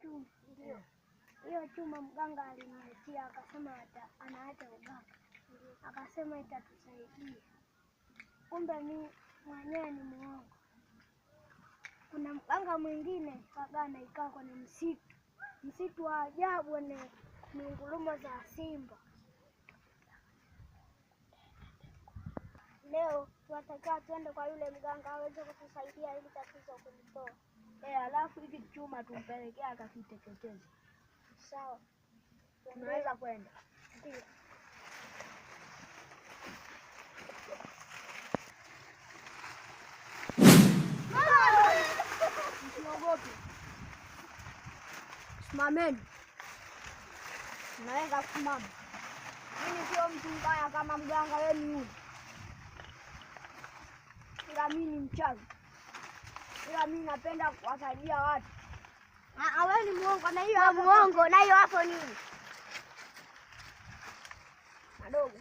chuma. Ndio. Hiyo chuma mganga aliniletea akasema anaacha uganga. Akasema itatusaidia. Kumbe mimi mwenyewe ni muongo. Kuna mganga mwingine kagana ikaa kwenye msitu wa ajabu wenye ngurumo za simba. Leo tunataka tuende kwa yule mganga aweze kutusaidia ili tatizo kulitoa. Alafu hiki chuma tumpelekea akakiteketeze. Sawa. Tunaweza kwenda. Ndio. Msiogope. Simameni. Naweza kusimama. Mimi sio mtu mbaya kama mganga wenu yule. Ila mimi ni mchawi. Ila mimi napenda kuwasaidia watu. Wewe ni muongo na hiyo hapo. Muongo na hiyo hapo nini? Madogo.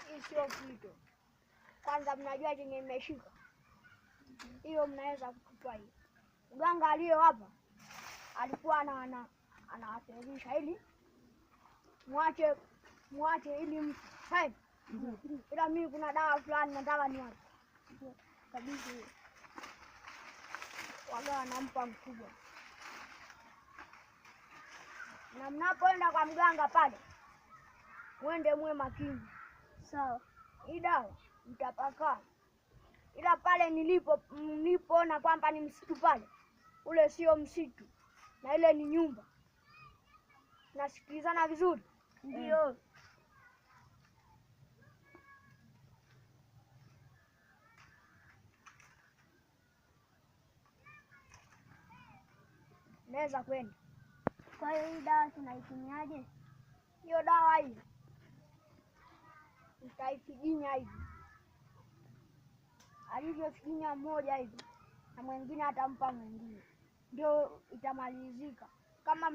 Hii sio kitu. Kwanza mnajua chenye nimeshika. Hiyo mnaweza kutupa hiyo. Mganga aliyo hapa alikuwa anawafelisha ili muache ili mfae. Ila mimi kuna dawa fulani nataka niwape. Kabisa. Waga nampa mkubwa. Na mnapoenda kwa mganga pale, mwende muwe makini. Sawa. Hii dawa mtapaka. Ila pale nilipoona kwamba ni msitu pale, ule sio msitu. Na ile ni nyumba. Nasikilizana vizuri? Ndio. Naweza kwenda. Kwa hiyo hii dawa tunaitumiaje? Hiyo dawa hii utaifiginya hivi. Alivyofiginya mmoja hivi na mwingine atampa mwingine. Ndio itamalizika. Kama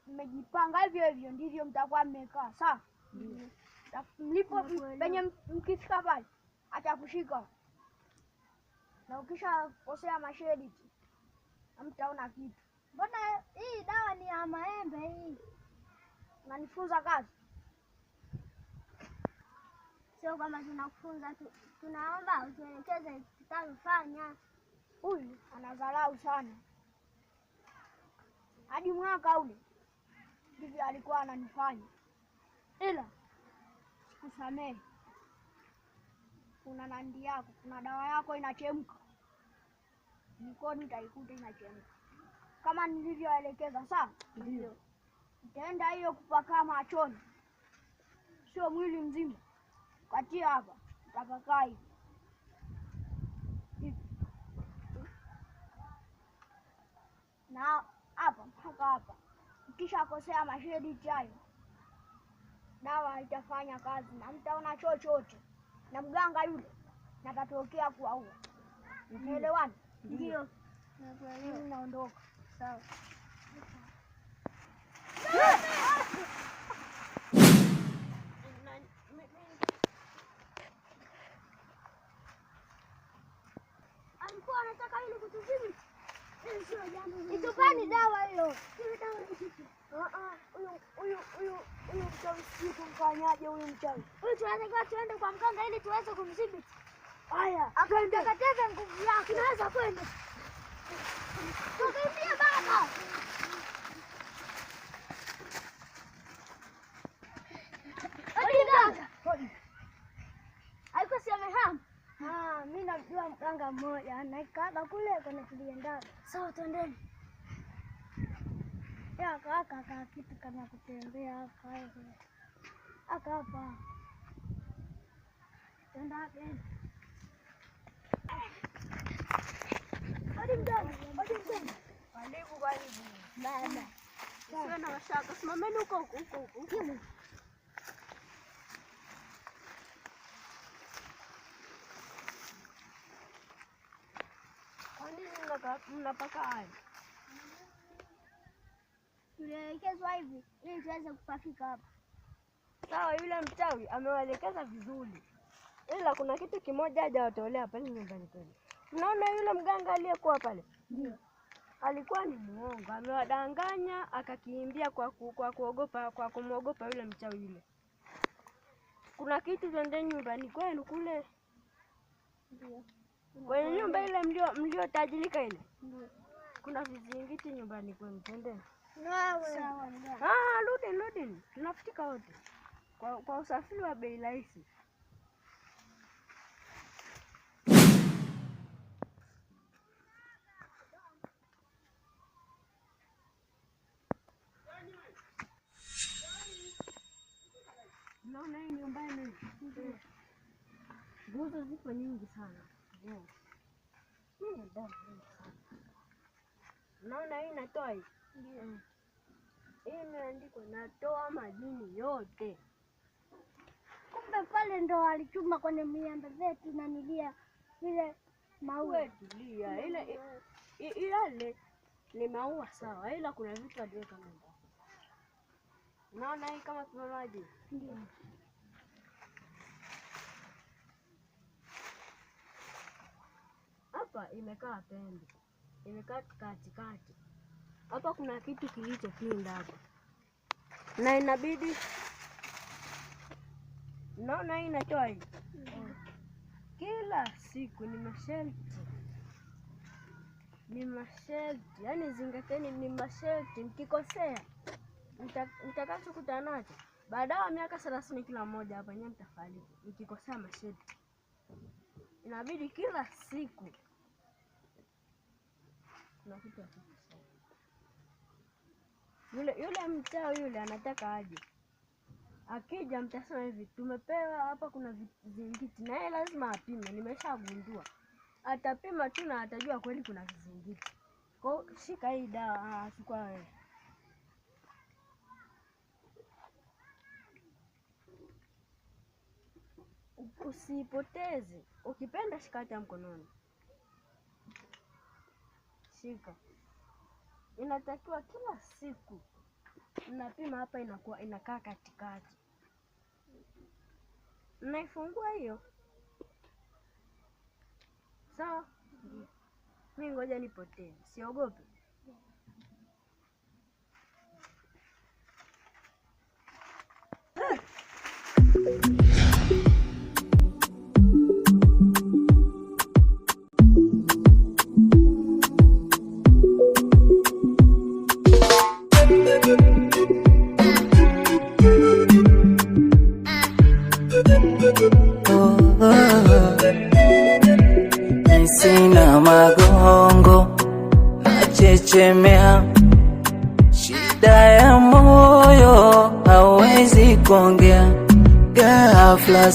mmejipanga hivyo hivyo ndivyo mtakuwa mmekaa. Sawa? Ndio. Mlipo penye mkifika pale atakushika. Na ukisha kosea mashedi hamtaona kitu. Mbona hii dawa ni ya maembe hii? Unanifunza kazi? Sio kama tunakufunza tu. Tunaomba utuelekeze tutalofanya. Huyu anadharau sana. Hadi mwaka ule hivi alikuwa ananifanya. Ila kusamehe. Kuna nandi yako, kuna dawa yako inachemka. Jikoni utaikuta inachemka. Kama nilivyoelekeza sawa? Ndio. Utaenda hiyo kupaka machoni. Sio mwili mzima. Katia hapa, utapaka hivi. Na hapa mpaka hapa. Ukisha kosea mashedi chayo, dawa haitafanya kazi na mtaona chochote. Na mganga yule natatokea kuwaua. Umeelewana? Ndio. Mimi naondoka. Sawa. Alikuwa anataka ile kutuzidi. Itupani dawa hiyo. Huyu mchawi sijui tumfanyaje huyu mchawi. Huyu tunataka tuende kwa mganga ili tuweze kumdhibiti. Haya, akateketeze nguvu yake. Tunaweza kwenda. Tukimbie baba. Haiko si amehamu. Mimi namjua mganga mmoja anakaa kule kwenye tulienda. Sawa, twendeni. Ya kaka kitu kama kutembea hapa hivi. Hapa. Twenda hapo. Hadi mdogo. Karibu. Baba. Sio na mashaka. Simameni huko. Kwa nini mnapaka haya? Tulielekezwa hivi ili tuweze kupafika hapa. Sawa, yule mchawi amewaelekeza vizuri. Ila kuna kitu kimoja hajawatolea pale nyumbani kwenu. Mnaona yule mganga aliyekuwa pale? Ndio. alikuwa ni muongo, amewadanganya akakimbia kwa kumwogopa yule mchawi yule. Kuna kitu, twendeni nyumbani kwenu kule. Ndio. Kwenye nyumba ile mliotajirika ile. Ndio. Kuna vizingiti nyumbani kwenu, twendeni. Sawa. Rudi. Tunafutika wote. Kwa usafiri wa bei rahisi. Naona hii nyumbani nguzo zipo nyingi sana. Naona hii natoa hii. Hii imeandikwa natoa majini yote. Kumbe pale ndo alichuma kwenye miamba zetu na nilia ile maua. Tulia. Ile ni maua sawa, ila kuna vitu aliweka ndani. Naona hii kama kuna maji. Ndio. Hapa imekaa pembe. Imekaa katikati. Hapa kuna kitu kilichopinda hapa. Na inabidi naona hii inatoa hii. Kila siku ni masharti. Yaani zingateni, ni masharti. Mkikosea mtakachokutana nacho baada ya miaka 30 kila mmoja hapa nyewe mtafariki mkikosea masharti. Inabidi kila siku kuna kitu akikosea. Yule mchawi yule anataka aje. Akija mtasema hivi, tumepewa hapa kuna vizingiti, na yeye lazima apime. Nimeshagundua atapima tu na atajua kweli kuna vizingiti. Kwa shika hii dawa, achukua wewe. Usipoteze. Ukipenda shika hata mkononi. Shika. Inatakiwa kila siku mnapima hapa, inakaa katikati. Mnaifungua hiyo. Sawa? Mimi ngoja nipotee. Siogope. Sina magongo, nachechemea, shida ya moyo hawezi kuongea, ghafla